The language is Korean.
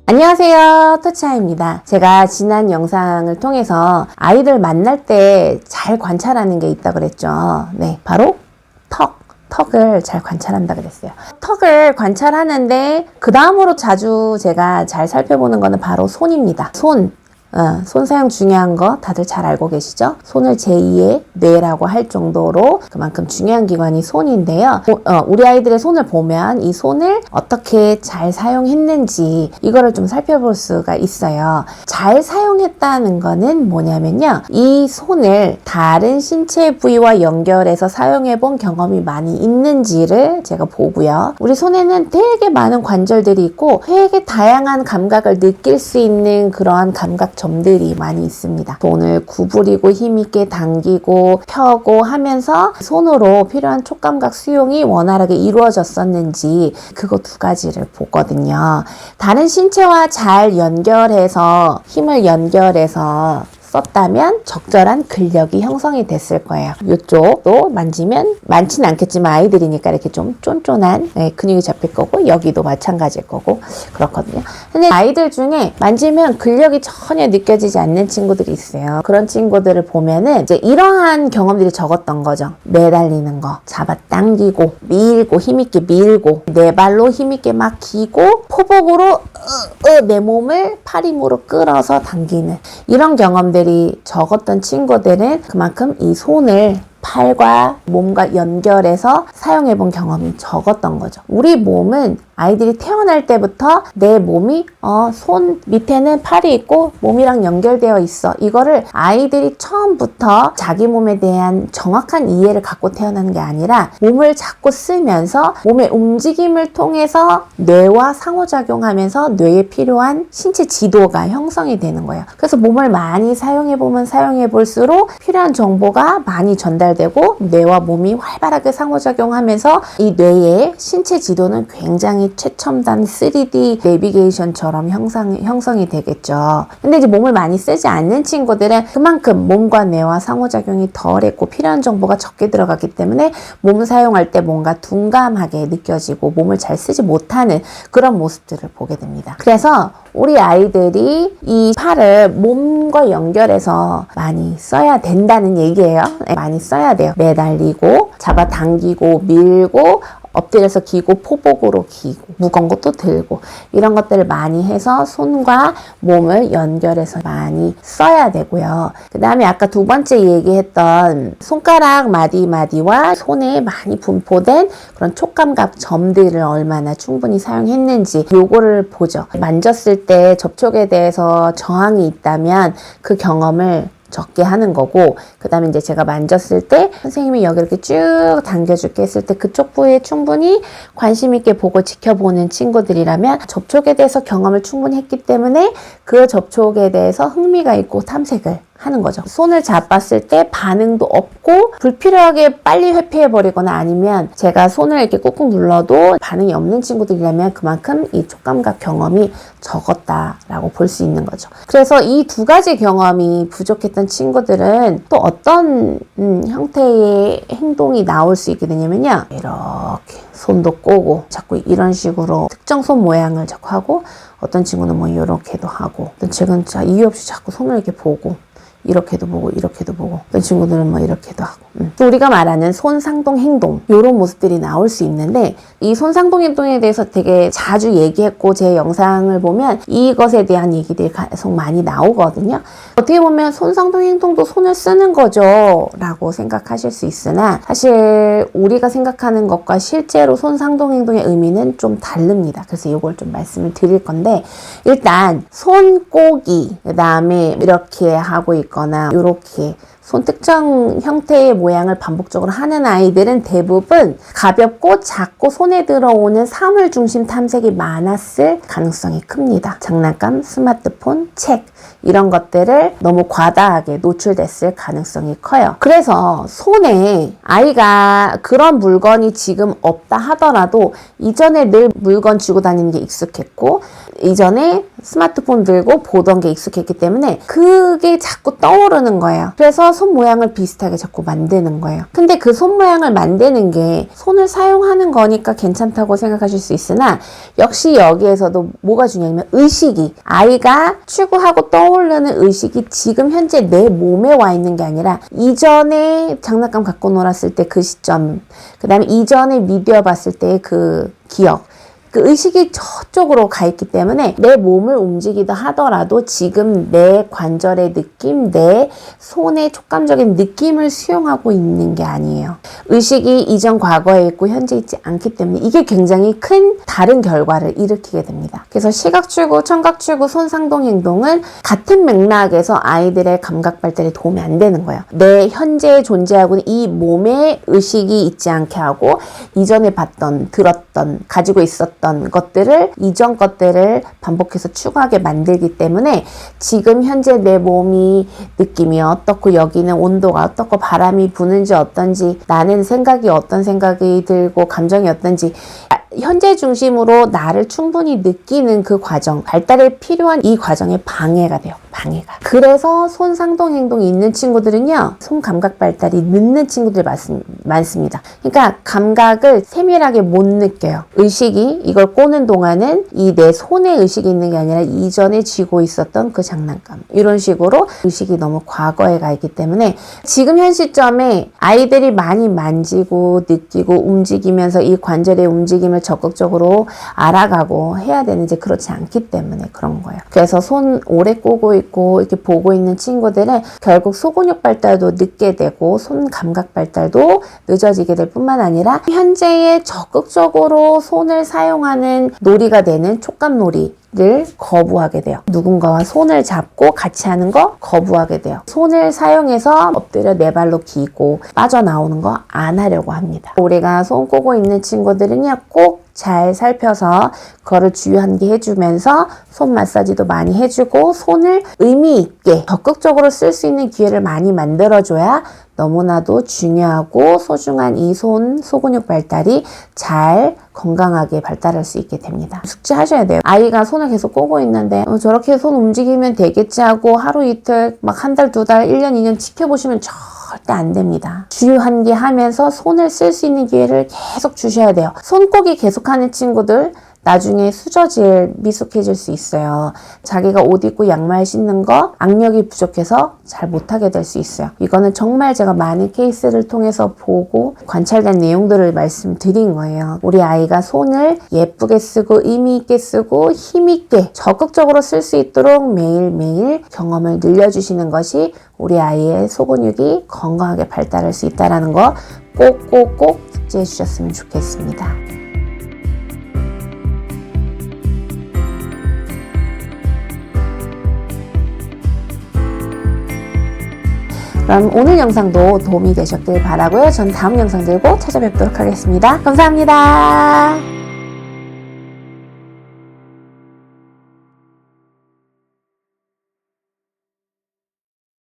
안녕하세요, 토치아입니다. 제가 지난 영상을 통해서 아이들 만날 때 잘 관찰하는 게 있다고 그랬죠. 네, 바로 턱을 잘 관찰한다 그랬어요. 턱을 관찰하는데 그 다음으로 자주 제가 잘 살펴보는 거는 바로 손입니다. 손 사용 중요한 거 다들 잘 알고 계시죠? 손을 제2의 뇌라고 할 정도로 그만큼 중요한 기관이 손인데요. 우리 아이들의 손을 보면 이 손을 어떻게 잘 사용했는지 이거를 좀 살펴볼 수가 있어요. 잘 사용했다는 거는 뭐냐면요. 이 손을 다른 신체 부위와 연결해서 사용해 본 경험이 많이 있는지를 제가 보고요. 우리 손에는 되게 많은 관절들이 있고 되게 다양한 감각을 느낄 수 있는 그러한 감각 점들이 많이 있습니다. 손을 구부리고 힘있게 당기고 펴고 하면서 손으로 필요한 촉감각 수용이 원활하게 이루어졌었는지 그거 두 가지를 보거든요. 다른 신체와 잘 연결해서 힘을 연결해서 썼다면 적절한 근력이 형성이 됐을 거예요. 이쪽도 만지면 많지는 않겠지만 아이들이니까 이렇게 좀 쫀쫀한 근육이 잡힐 거고 여기도 마찬가지일 거고 그렇거든요. 근데 아이들 중에 만지면 근력이 전혀 느껴지지 않는 친구들이 있어요. 그런 친구들을 보면은 이제 이러한 경험들이 적었던 거죠. 매달리는 거, 잡아당기고 밀고 힘있게 밀고 네 발로 힘있게 막 기고 포복으로 내 몸을 팔 힘으로 끌어서 당기는 이런 경험들이 적었던 친구들은 그만큼 이 손을 팔과 몸과 연결해서 사용해본 경험이 적었던 거죠. 우리 몸은 아이들이 태어날 때부터 내 몸이 손 밑에는 팔이 있고 몸이랑 연결되어 있어. 이거를 아이들이 처음부터 자기 몸에 대한 정확한 이해를 갖고 태어나는 게 아니라 몸을 자꾸 쓰면서 몸의 움직임을 통해서 뇌와 상호작용하면서 뇌에 필요한 신체 지도가 형성이 되는 거예요. 그래서 몸을 많이 사용해보면 사용해볼수록 필요한 정보가 많이 전달되고 뇌와 몸이 활발하게 상호작용하면서 이 뇌의 신체 지도는 굉장히 최첨단 3D 내비게이션처럼 형성이 되겠죠. 근데 이제 몸을 많이 쓰지 않는 친구들은 그만큼 몸과 뇌와 상호작용이 덜했고 필요한 정보가 적게 들어갔기 때문에 몸을 사용할 때 뭔가 둔감하게 느껴지고 몸을 잘 쓰지 못하는 그런 모습들을 보게 됩니다. 그래서 우리 아이들이 이 팔을 몸과 연결해서 많이 써야 된다는 얘기예요. 많이 써야 돼요. 매달리고 잡아당기고 밀고 엎드려서 기고 포복으로 기고 무거운 것도 들고 이런 것들을 많이 해서 손과 몸을 연결해서 많이 써야 되고요. 그 다음에 아까 두 번째 얘기했던 손가락 마디마디와 손에 많이 분포된 그런 촉감각 점들을 얼마나 충분히 사용했는지 요거를 보죠. 만졌을 때 접촉에 대해서 저항이 있다면 그 경험을 적게 하는 거고 그 다음에 이제 제가 만졌을 때 선생님이 여기 이렇게 쭉 당겨줄게 했을 때 그쪽 부위에 충분히 관심 있게 보고 지켜보는 친구들이라면 접촉에 대해서 경험을 충분히 했기 때문에 그 접촉에 대해서 흥미가 있고 탐색을 하는 거죠. 손을 잡았을 때 반응도 없고 불필요하게 빨리 회피해버리거나 아니면 제가 손을 이렇게 꾹꾹 눌러도 반응이 없는 친구들이라면 그만큼 이 촉감각 경험이 적었다라고 볼 수 있는 거죠. 그래서 이 두 가지 경험이 부족했던 친구들은 또 어떤 형태의 행동이 나올 수 있게 되냐면요. 이렇게 손도 꼬고 자꾸 이런 식으로 특정 손 모양을 자꾸 하고 어떤 친구는 뭐 이렇게도 하고 어떤 친구는 이유 없이 자꾸 손을 이렇게 보고 이렇게도 보고 이렇게도 보고 어떤 친구들은 뭐 이렇게도 하고 또 우리가 말하는 손상동 행동 이런 모습들이 나올 수 있는데 이 손상동 행동에 대해서 되게 자주 얘기했고 제 영상을 보면 이것에 대한 얘기들이 계속 많이 나오거든요. 어떻게 보면 손상동 행동도 손을 쓰는 거죠 라고 생각하실 수 있으나 사실 우리가 생각하는 것과 실제로 손상동 행동의 의미는 좀 다릅니다. 그래서 이걸 좀 말씀을 드릴 건데 일단 손꼬기 그 다음에 이렇게 하고 있거나 이렇게 손 특정 형태의 모양을 반복적으로 하는 아이들은 대부분 가볍고 작고 손에 들어오는 사물 중심 탐색이 많았을 가능성이 큽니다. 장난감, 스마트폰, 책 이런 것들을 너무 과다하게 노출됐을 가능성이 커요. 그래서 손에 아이가 그런 물건이 지금 없다 하더라도 이전에 늘 물건 쥐고 다니는 게 익숙했고 이전에 스마트폰 들고 보던 게 익숙했기 때문에 그게 자꾸 떠오르는 거예요. 그래서 손 모양을 비슷하게 자꾸 만드는 거예요. 근데 그 손 모양을 만드는 게 손을 사용하는 거니까 괜찮다고 생각하실 수 있으나 역시 여기에서도 뭐가 중요하냐면 의식이, 아이가 추구하고 떠오르는 의식이 지금 현재 내 몸에 와 있는 게 아니라 이전에 장난감 갖고 놀았을 때 그 시점, 그 다음에 이전에 미디어 봤을 때의 그 기억, 그 의식이 저쪽으로 가 있기 때문에 내 몸을 움직이다 하더라도 지금 내 관절의 느낌, 내 손의 촉감적인 느낌을 수용하고 있는 게 아니에요. 의식이 이전 과거에 있고 현재 있지 않기 때문에 이게 굉장히 큰 다른 결과를 일으키게 됩니다. 그래서 시각추구, 청각추구, 손상동 행동은 같은 맥락에서 아이들의 감각 발달에 도움이 안 되는 거예요. 내 현재에 존재하고 있는 이 몸에 의식이 있지 않게 하고 이전에 봤던, 들었던, 가지고 있었던 것들을, 이전 것들을 반복해서 추구하게 만들기 때문에 지금 현재 내 몸이 느낌이 어떻고 여기는 온도가 어떻고 바람이 부는지 어떤지 나는 생각이 어떤 생각이 들고 감정이 어떤지 현재 중심으로 나를 충분히 느끼는 그 과정, 발달에 필요한 이 과정에 방해가 돼요. 방해가. 그래서 손상동 행동이 있는 친구들은요, 손 감각 발달이 늦는 친구들이 많습니다. 그러니까 감각을 세밀하게 못 느껴요. 의식이 이걸 꼬는 동안은 이 내 손에 의식이 있는 게 아니라 이전에 쥐고 있었던 그 장난감. 이런 식으로 의식이 너무 과거에 가 있기 때문에 지금 현 시점에 아이들이 많이 만지고 느끼고 움직이면서 이 관절의 움직임을 적극적으로 알아가고 해야 되는지 그렇지 않기 때문에 그런 거예요. 그래서 손 오래 꼬고 있고 이렇게 보고 있는 친구들은 결국 소근육 발달도 늦게 되고 손 감각 발달도 늦어지게 될 뿐만 아니라 현재에 적극적으로 손을 사용하는 놀이가 되는 촉감놀이 를 거부하게 돼요. 누군가와 손을 잡고 같이 하는 거 거부하게 돼요. 손을 사용해서 엎드려 네 발로 기고 빠져나오는 거 안 하려고 합니다. 우리가 손 꼬고 있는 친구들은요, 꼭 잘 살펴서 그거를 주의하게 해주면서 손 마사지도 많이 해주고 손을 의미 있게 적극적으로 쓸 수 있는 기회를 많이 만들어줘야 너무나도 중요하고 소중한 이 손 소근육 발달이 잘 건강하게 발달할 수 있게 됩니다. 숙지하셔야 돼요. 아이가 손을 계속 꼬고 있는데 저렇게 손 움직이면 되겠지 하고 하루 이틀 막 한 달, 두 달, 1년, 2년 지켜보시면 절대 안 됩니다. 주의한 게 하면서 손을 쓸 수 있는 기회를 계속 주셔야 돼요. 손꼬기 계속하는 친구들 나중에 수저질, 미숙해질 수 있어요. 자기가 옷 입고 양말 신는 거 악력이 부족해서 잘 못하게 될 수 있어요. 이거는 정말 제가 많은 케이스를 통해서 보고 관찰된 내용들을 말씀드린 거예요. 우리 아이가 손을 예쁘게 쓰고 의미 있게 쓰고 힘 있게 적극적으로 쓸 수 있도록 매일매일 경험을 늘려주시는 것이 우리 아이의 소근육이 건강하게 발달할 수 있다는 거 꼭꼭꼭 숙지해 주셨으면 좋겠습니다. 그럼 오늘 영상도 도움이 되셨길 바라고요. 전 다음 영상 들고 찾아뵙도록 하겠습니다. 감사합니다.